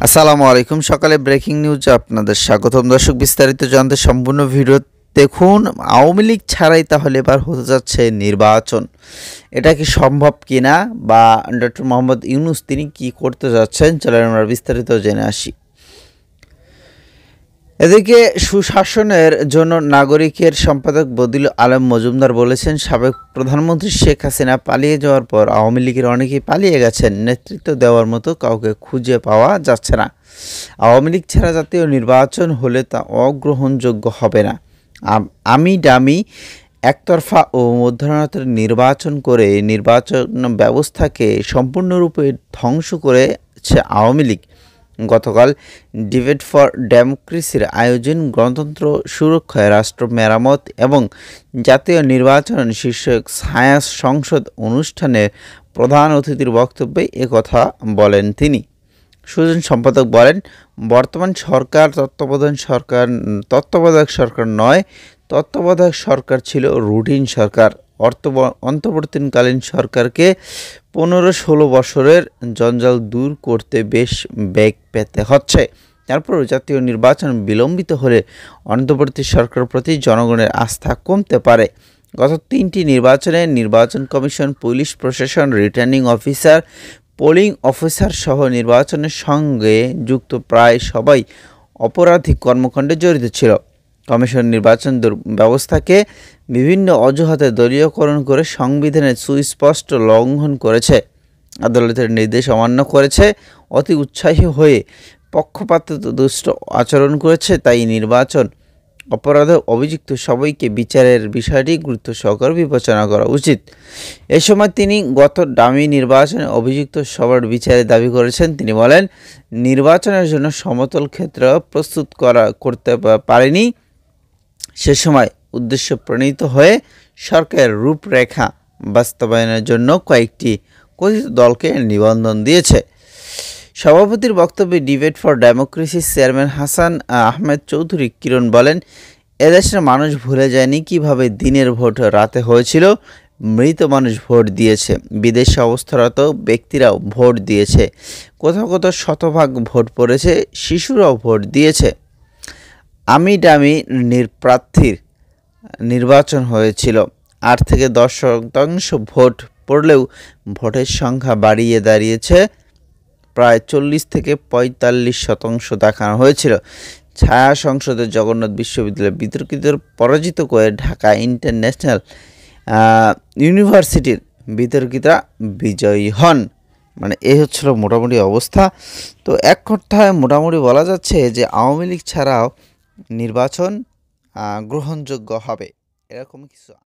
আসসালামু আলাইকুম। সকালে ব্রেকিং নিউজে আপনাদের স্বাগতম। দর্শক, বিস্তারিত জানতে সম্পূর্ণ ভিডিও দেখুন। আওয়ামী লীগ ছাড়াই তাহলে এবার হতে যাচ্ছে নির্বাচন। এটা কি সম্ভব কিনা, বা ডক্টর মোহাম্মদ ইউনূস তিনি কি করতে যাচ্ছেন, চলেন আমরা বিস্তারিত জেনে আসি। এদিকে সুশাসনের জন্য নাগরিকের সম্পাদক বদিউল আলম মজুমদার বলেছেন, সাবেক প্রধানমন্ত্রী শেখ হাসিনা পালিয়ে যাওয়ার পর আওয়ামী লীগের অনেকেই পালিয়ে গেছেন, নেতৃত্ব দেওয়ার মতো কাউকে খুঁজে পাওয়া যাচ্ছে না। আওয়ামী লীগ ছাড়া জাতীয় নির্বাচন হলে তা অগ্রহণযোগ্য হবে না। আমি ডামি একতরফা ও মধ্যরাতের নির্বাচন করে নির্বাচন ব্যবস্থাকে সম্পূর্ণরূপে ধ্বংস করেছে আওয়ামী লীগ। গতকাল ডিবেট ফর ডেমোক্রেসির আয়োজন গণতন্ত্র সুরক্ষায় রাষ্ট্র মেরামত এবং জাতীয় নির্বাচন শীর্ষক ছায়া সংসদ অনুষ্ঠানে প্রধান অতিথির বক্তব্যে একথা বলেন তিনি। সুজন সম্পাদক বলেন, বর্তমান সরকার তত্ত্বাবধায়ক সরকার নয়, তত্ত্বাবধায়ক সরকার ছিল রুটিন সরকার। অন্তর্বর্তীকালীন সরকারকে 15-16 বছরের জঞ্জাল দূর করতে বেশ বেগ পেতে হচ্ছে। তারপরও জাতীয় নির্বাচন বিলম্বিত হলে অন্তর্বর্তী সরকারের প্রতি জনগণের আস্থা কমতে পারে। গত 3টি নির্বাচনে নির্বাচন কমিশন, পুলিশ প্রশাসন, রিটার্নিং অফিসার, পোলিং অফিসার সহ নির্বাচনের সঙ্গে যুক্ত প্রায় সবাই অপরাধিক কর্মকাণ্ডে জড়িত ছিল। কমিশন নির্বাচন ব্যবস্থাকে বিভিন্ন অজুহাতে দলীয়করণ করে সংবিধানের সুস্পষ্ট লঙ্ঘন করেছে, আদালতের নির্দেশ অমান্য করেছে, অতি উৎসাহী হয়ে পক্ষপাতদুষ্ট আচরণ করেছে। তাই নির্বাচন অপরাধে অভিযুক্ত সবাইকে বিচারের বিষয়টি গুরুত্ব সহকারে বিবেচনা করা উচিত। এ সময় তিনি গত ডামি নির্বাচনে অভিযুক্ত সবার বিচারের দাবি করেছেন। তিনি বলেন, নির্বাচনের জন্য সমতল ক্ষেত্র প্রস্তুত করতে পারেনি। সে সময় উদ্দেশ্য প্রণীত হয়ে সরকারের রূপরেখা বাস্তবায়নের জন্য কয়েকটি কথিত দলকে নিবন্ধন দিয়েছে। সভাপতির বক্তব্যে ডিবেট ফর ডেমোক্রেসির চেয়ারম্যান হাসান আহমেদ চৌধুরী কিরণ বলেন, এদেশের মানুষ ভুলে যায়নি কিভাবে দিনের ভোট রাতে হয়েছিল। মৃত মানুষ ভোট দিয়েছে, বিদেশে অবস্থারত ব্যক্তিরাও ভোট দিয়েছে, কোথাও কোথাও শতভাগ ভোট পড়েছে, শিশুরাও ভোট দিয়েছে। আমি ডামি প্রার্থীর নির্বাচন হয়েছিল। 8 থেকে 10% ভোট পড়লেও ভোটের সংখ্যা বাড়িয়ে দাঁড়িয়েছে প্রায় 40 থেকে 45% দেখানো হয়েছিল। ছায়া সংসদে জগন্নাথ বিশ্ববিদ্যালয় বিতর্কিতদের পরাজিত করে ঢাকা ইন্টারন্যাশনাল ইউনিভার্সিটির বিতর্কিতরা বিজয়ী হন। মানে এই হচ্ছিল মোটামুটি অবস্থা। তো এক কথায় মোটামুটি বলা যাচ্ছে যে আওয়ামী লীগ ছাড়াও নির্বাচন গ্রহণযোগ্য হবে, এরকম কিছু।